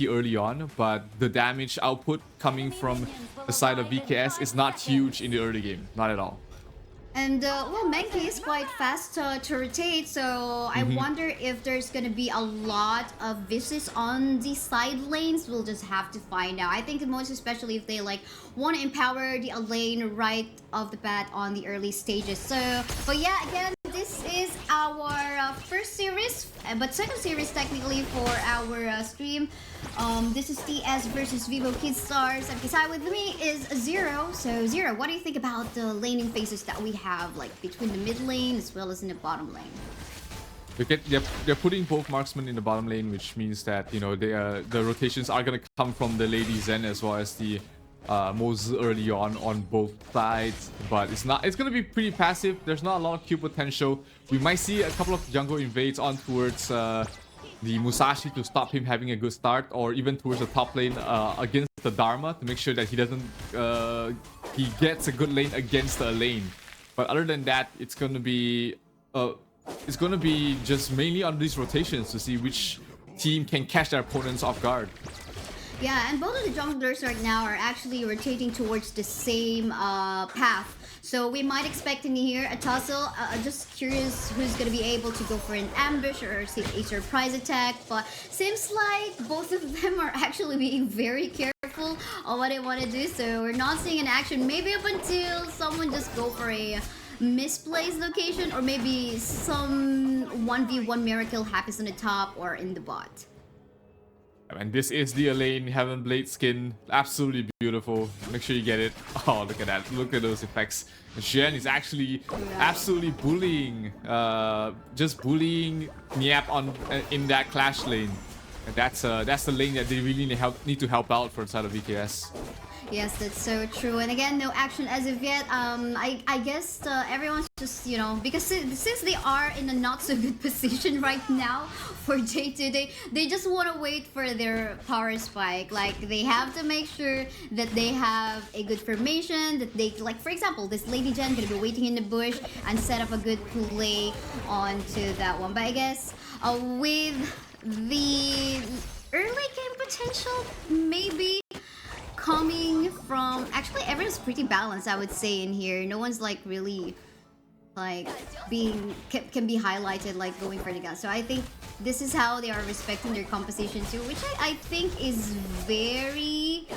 CT early on, but the damage output coming from the side of VKS is not huge in the early game, not at all. And well, Menki is quite fast to rotate, so I wonder if there's gonna be a lot of visits on the side lanes. We'll just have to find out. I think the most especially if they like want to empower the lane right off the bat on the early stages. So, but yeah, again, this is our first series, but second series technically for our stream. This is TS versus Vivo Kidstars, and beside with me is Zero. So Zero, what do you think about the laning phases that we have, like between the mid lane as well as in the bottom lane? They're putting both marksmen in the bottom lane, which means that, you know, the rotations are gonna come from the Lady Zen as well as the Moses early on both sides, but it's gonna be pretty passive. There's not a lot of Q potential. We might see a couple of jungle invades on towards the Musashi to stop him having a good start, or even towards the top lane against the Dharma to make sure that he doesn't he gets a good lane against the lane. But other than that, it's gonna be just mainly on these rotations to see which team can catch their opponents off guard. Yeah, and both of the junglers right now are actually rotating towards the same path. So we might expect in here a tussle. Just curious who's going to be able to go for an ambush or a surprise attack. But seems like both of them are actually being very careful on what they want to do. So we're not seeing an action maybe up until someone just go for a misplaced location, or maybe some 1v1 miracle happens on the top or in the bot. And this is the Elaine Heaven Blade skin. Absolutely beautiful. Make sure you get it. Oh, look at that. Look at those effects. Shen is actually absolutely bullying. Just bullying Niap on in that clash lane. And that's the lane that they really need to help out for the side of VKS. Yes, that's so true. And again, no action as of yet. I guess everyone's just, you know, because since they are in a not so good position right now for day-to-day, they just want to wait for their power spike. Like, they have to make sure that they have a good formation, that they, like, for example, this Lady Jen gonna be waiting in the bush and set up a good play onto that one. But I guess with the early game potential, maybe coming from, actually everyone's pretty balanced, I would say, in here. No one's like really like being can be highlighted like going for the gun. So I think this is how they are respecting their composition too, which I think is very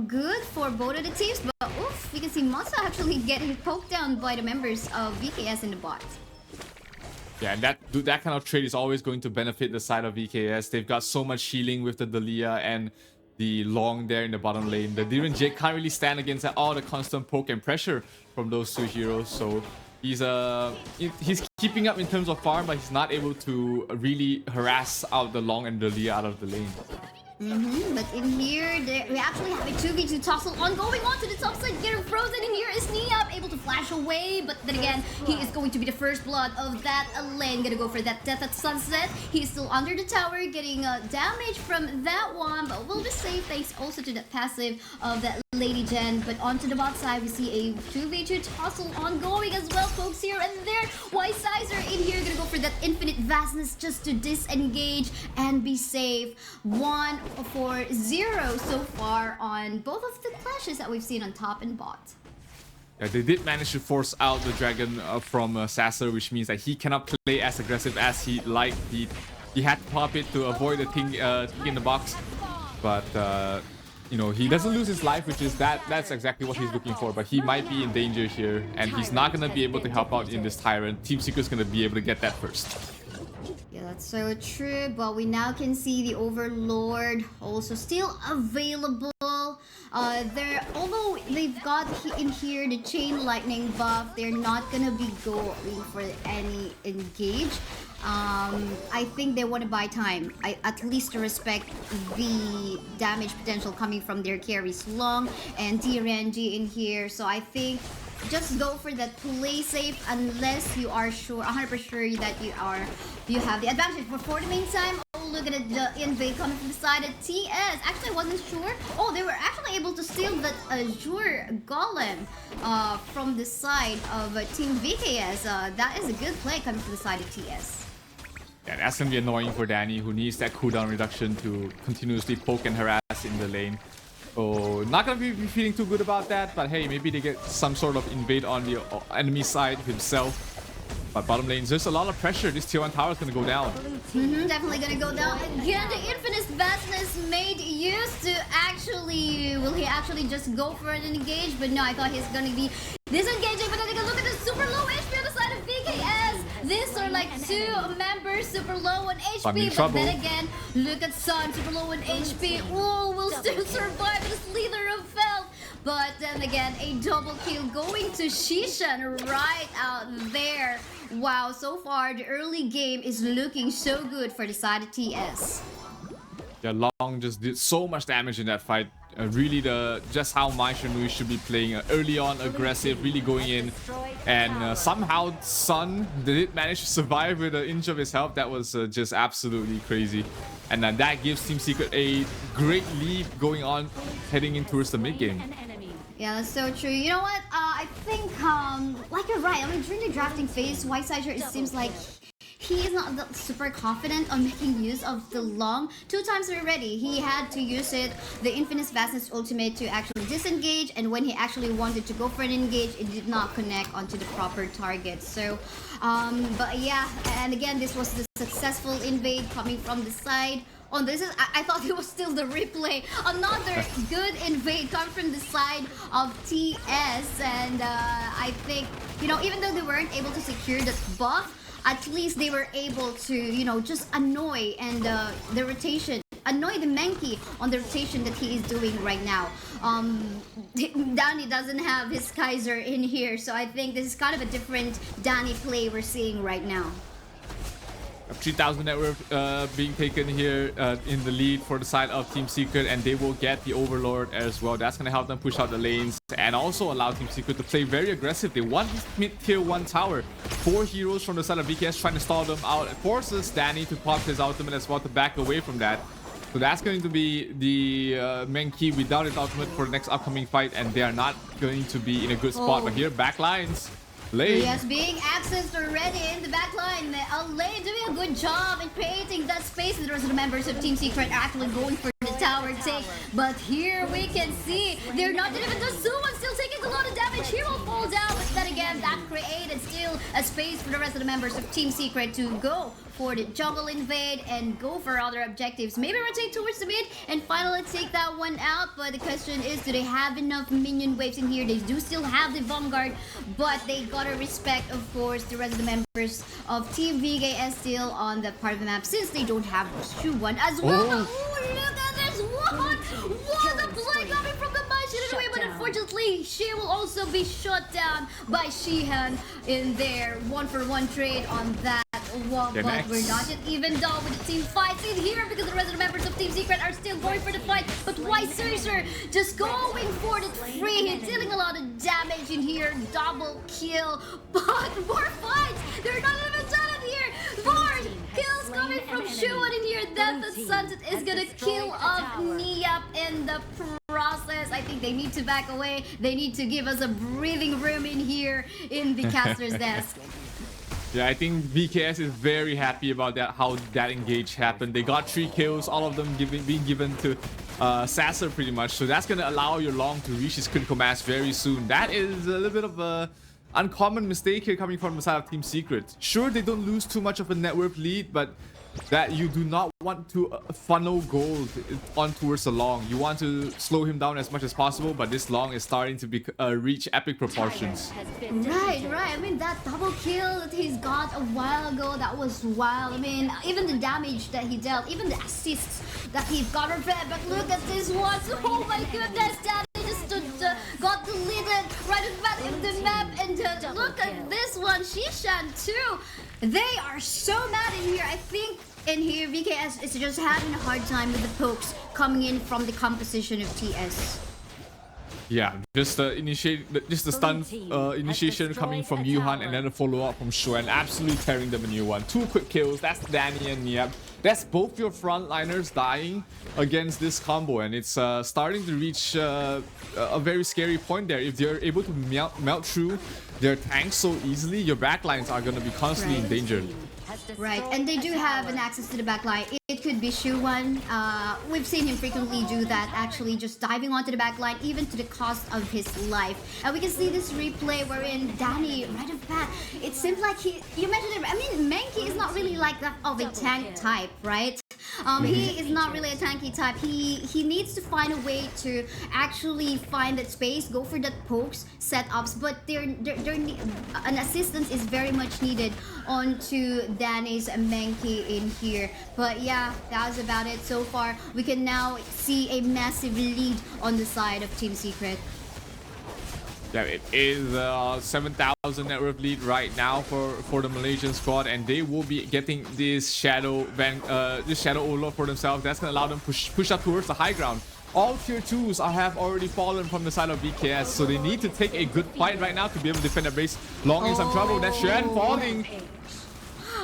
good for both of the teams. But oof, you can see Masa actually getting poked down by the members of VKS in the bot. Yeah, and that kind of trade is always going to benefit the side of VKS. They've got so much healing with the Dalia and the Long there in the bottom lane. The Diren Jake can't really stand against all the constant poke and pressure from those two heroes. So he's keeping up in terms of farm, but he's not able to really harass out the Long and the Dalia out of the lane. But in here, we actually have a 2v2 tussle ongoing onto the top side, getting frozen. In here is Niap, able to flash away, but then again, he is going to be the first blood of that lane. Gonna go for that death at sunset. He's still under the tower, getting damage from that one, but will be safe thanks also to that passive of that Lady Jen. But onto the bot side, we see a 2v2 tussle ongoing as well. Folks here and there. Wise Sizer in here, gonna go for that infinite vastness just to disengage and be safe. 1-4-0 so far on both of the clashes that we've seen on top and bot. Yeah, they did manage to force out the dragon from Sasser, which means that he cannot play as aggressive as he'd like. He had to pop it to avoid the thing in the box, but you know, he doesn't lose his life, which is that's exactly what he's looking for. But he might be in danger here, and he's not gonna be able to help out in this Tyrant. Team Secret's gonna be able to get that first. Yeah, that's so true, but we now can see the Overlord also still available. Although they've got in here the Chain Lightning buff, they're not gonna be going for any engage. I think they want to buy time, at least to respect the damage potential coming from their carries Long and DRNG in here. So I think just go for that play safe unless you are sure, 100% sure that you have the advantage. But for the meantime, oh, look at it, the invade coming from the side of TS. Actually, I wasn't sure. Oh, they were actually able to steal that Azure Golem from the side of Team VKS. That is a good play coming from the side of TS. Yeah, that's gonna be annoying for Danny, who needs that cooldown reduction to continuously poke and harass in the lane. So not gonna be feeling too good about that, but hey, maybe they get some sort of invade on the enemy side himself. But bottom lanes, there's a lot of pressure. This tier 1 tower is gonna go down. Definitely gonna go down. Again, the Infinite Vastness made use to actually... Will he actually just go for an engage? But no, I thought he's gonna be disengaging. But then take a look at the super low HP on the side of BKS. These are like 2 members super low on HP. But then again, look at Sun, super low on HP. Oh, will still survive the Slither of Felt. But then again, a double kill going to Shishan right out there. Wow, so far the early game is looking so good for the side of TS. Yeah, Long just did so much damage in that fight. Really, just how Mai Shanui should be playing. Early on, aggressive, really going in. And somehow Sun did manage to survive with an inch of his health. That was just absolutely crazy. And that gives Team Secret a great lead going on, heading in towards the mid game. Yeah, that's so true. You know what? I think, like you're right. I mean, during the drafting phase, Whitesider, it seems like he is not super confident on making use of the Long. 2 times already, he had to use it, the Infinite Vastness ultimate, to actually disengage. And when he actually wanted to go for an engage, it did not connect onto the proper target. So, but yeah, and again, this was the successful invade coming from the side. Oh, this is, I thought it was still the replay. Another good invade come from the side of TS. And I think, you know, even though they weren't able to secure the buff, at least they were able to, you know, just annoy and the rotation. Annoy the Mankey on the rotation that he is doing right now. Danny doesn't have his Kaiser in here. So I think this is kind of a different Danny play we're seeing right now. 3,000 network being taken here in the lead for the side of Team Secret, and they will get the Overlord as well. That's going to help them push out the lanes and also allow Team Secret to play very aggressive. They want this mid-tier 1 tower. 4 heroes from the side of BKS trying to stall them out. It forces Danny to pop his ultimate as well to back away from that. So that's going to be the Mankey without his ultimate for the next upcoming fight, and they are not going to be in a good spot. But here, back lines. Lane. Yes, being accessed already in the back line. Lane doing a good job in creating that space. The rest of the members of Team Secret are actually going for the tower take. But here we can see they're not even the Suwon still taking a lot of damage. He will fall down. But then again, that created still a space for the rest of the members of Team Secret to go for the jungle invade and go for other objectives. Maybe rotate towards the mid and finally take that one out. But the question is, do they have enough minion waves in here? They do still have the Vanguard, but they gotta respect, of course, the rest of the members of Team VKS still on the part of the map, since they don't have Shuwon as well. Oh, look at this one! What a play coming from the away, but unfortunately, she will also be shut down by Shihan in their 1-for-1 trade on that wall. But we're not yet even done with the team fights in here, because the rest of the members of Team Secret are still going for the fight. But Whitesider just going for the free hit, dealing a lot of damage in here. Double kill, but more fights. They're not even done in here. More kills coming from Shuwon in here. Death at Sunset is gonna kill off Niap in the process. I think they need to back away. They need to give us a breathing room in here in the caster's desk. Yeah, I think VKS is very happy about that, how that engage happened. They got 3 kills, all of them being given to Sasser pretty much. So that's going to allow your Long to reach his critical mass very soon. That is a little bit of a uncommon mistake here coming from the side of Team Secret. Sure, they don't lose too much of a network lead, but that you do not want to funnel gold on towards the Long. You want to slow him down as much as possible, but this Long is starting to be, reach epic proportions. Right. I mean, that double kill that he's got a while ago, that was wild. I mean, even the damage that he dealt, even the assists that he got revenge. But look at this one. Oh my goodness, that just got deleted right at the back of the map. And look at this one, Shishan too. They are so mad in here. I think in here VKS is just having a hard time with the pokes coming in from the composition of TS. Yeah, just the stun initiation coming from Yuhan, and then a follow-up from Shuan, absolutely tearing them a new one. 2 quick kills. That's Danny and Niap. That's both your frontliners dying against this combo, and it's starting to reach a very scary point there. If they're able to melt through their tanks so easily, your backlines are going to be constantly endangered. Right, and they do have an access to the back line. It could be Shuwan. We've seen him frequently do that, actually just diving onto the back line, even to the cost of his life. And we can see this replay wherein Danny, right off the bat, it seems like you mentioned it, I mean, Mankey is not really like that of a tank type, right? He is not really a tanky type. He needs to find a way to actually find that space, go for that pokes, setups, but an assistance is very much needed onto Danny's Mankey in here. But yeah, that was about it so far. We can now see a massive lead on the side of Team Secret. Yeah, it is 7,000 net worth lead right now for the Malaysian squad, and they will be getting this shadow Overlord for themselves. That's gonna allow them push up towards the high ground. All tier 2s have already fallen from the side of VKS, so they need to take a good fight right now to be able to defend their base. Long in some trouble. That's Shen falling.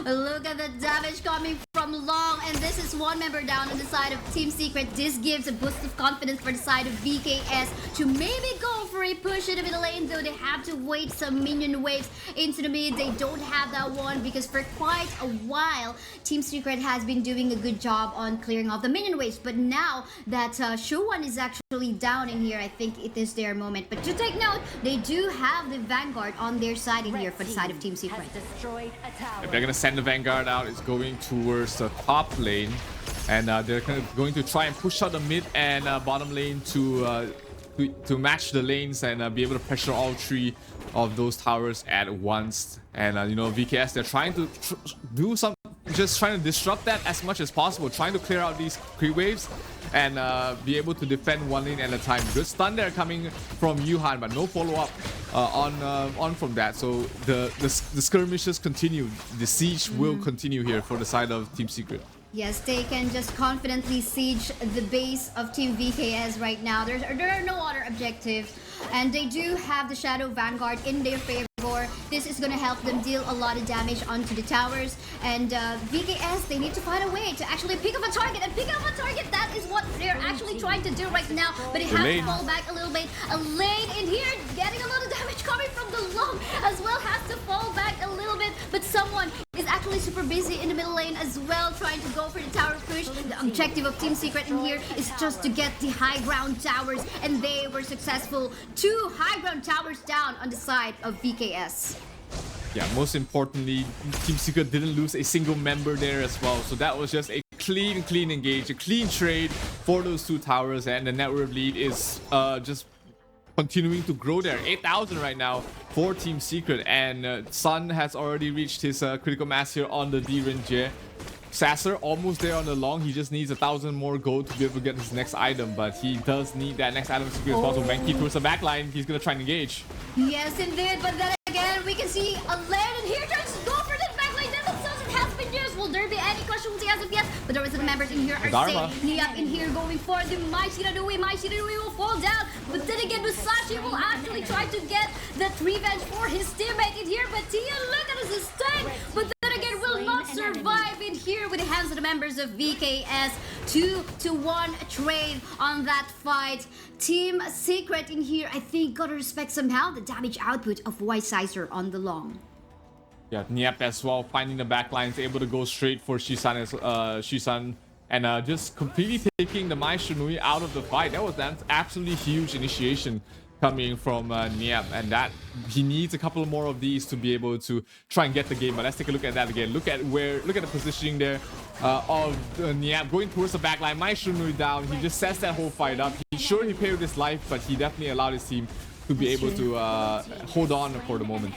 Look at the damage coming from Long, and this is one member down on the side of Team Secret. This gives a boost of confidence for the side of VKS to maybe go for a push in the middle lane, though they have to wait some minion waves into the mid. They don't have that one because for quite a while, Team Secret has been doing a good job on clearing off the minion waves. But now that Shuwan is actually down in here, I think it is their moment. But to take note, they do have the Vanguard on their side in here for the side of Team Secret. If they're gonna send the Vanguard out, it's going towards the top lane, and they're going to try and push out the mid and bottom lane to match the lanes and be able to pressure all three of those towers at once. And you know, VKS, they're trying to do some, just trying to disrupt that as much as possible, trying to clear out these creep waves and be able to defend one lane at a time. Good stun there coming from Yuhan, but no follow-up on from that. So the skirmishes continue. The siege will continue here for the side of Team Secret. Yes, they can just confidently siege the base of Team VKS right now. There are no other objectives, and they do have the Shadow Vanguard in their favor. This is going to help them deal a lot of damage onto the towers, and VKS, they need to find a way to actually pick up a target, and pick up a target, that is what they're actually trying to do right now, but it has to fall back a little bit. A lane in here, getting a lot of damage coming from the Long as well, has to fall back a little bit, but someone is actually super busy in the middle lane as well, trying to go for the tower push. The objective of Team Secret in here is just to get the high ground towers, and they were successful. 2 high ground towers down on the side of VKS. Yeah, most importantly, Team Secret didn't lose a single member there as well. So that was just a clean engage, a clean trade for those 2 towers, and the net worth lead is just continuing to grow there. 8,000 right now for Team Secret, and Sun has already reached his critical mass here on the D-Rinje. Sasser almost there on the Long. He just needs 1,000 more gold to be able to get his next item, but he does need that next item as well. So Mankey towards the back line, he's gonna try and engage. Yes, indeed, but then again, we can see a lane in here trying to go for the back line. That themselves has been used. Will there be any casualty as of yet? But the rest of the members in here are safe. Niap in here going for the Mai Shiranui. Mai Shiranui will fall down, but then again, Musashi will actually try to get that revenge for his teammate in here. But Tia, look at his sustain, but then again, will not survive in here with the hands of the members of VKS. 2-1 trade on that fight. Team Secret in here, I think, gotta respect somehow the damage output of White Sizer on the Long. Yeah, Niep as well, finding the back lines, able to go straight for Shisan and just completely taking the Mai Shinui out of the fight. That was an absolutely huge initiation coming from Niep, and that he needs a couple more of these to be able to try and get the game. But let's take a look at that again. Look at the positioning there of Niep going towards the back line. Mai Shinui down. He just sets that whole fight up. He paid with his life, but he definitely allowed his team to be able to hold on for the moment.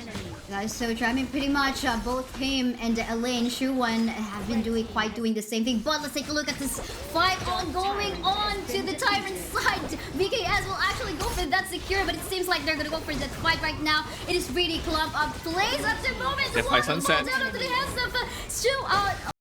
That is so true. I mean, pretty much both him and Elaine Shuwan have been doing the same thing. But let's take a look at this fight ongoing on to the Tyrant side. VKS will actually go for that secure, but it seems like they're gonna go for that fight right now. It is really clump up plays at the moment. Death by Sunset. Down onto the hands of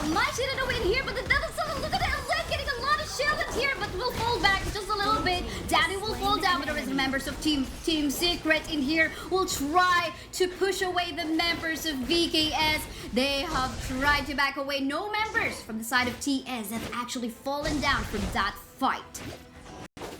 Mai Shiranui in here, but the Devil Sun, look at that Elaine getting a lot of shielded here, but will fall back just a little bit. Danny will fall down, but the rest of the members of Team Secret in here will try to push away the members of VKS. They have tried to back away. No members from the side of TS have actually fallen down from that fight.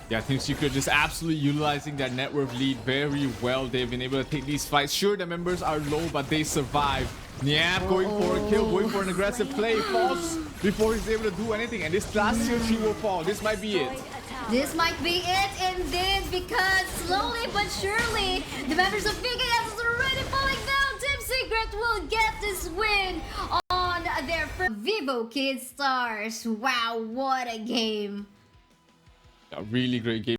Yeah, Team Secret just absolutely utilizing their network lead very well. They've been able to take these fights. Sure, the members are low, but they survive. Nyap going for a kill, going for an aggressive play. Falls before he's able to do anything. And this last tier 3 will fall. This might be it. This might be it indeed, because slowly but surely, the members of PKS is already falling down. Team Secret will get this win on their first Vivo Kid Stars. Wow, what a game. A really great game.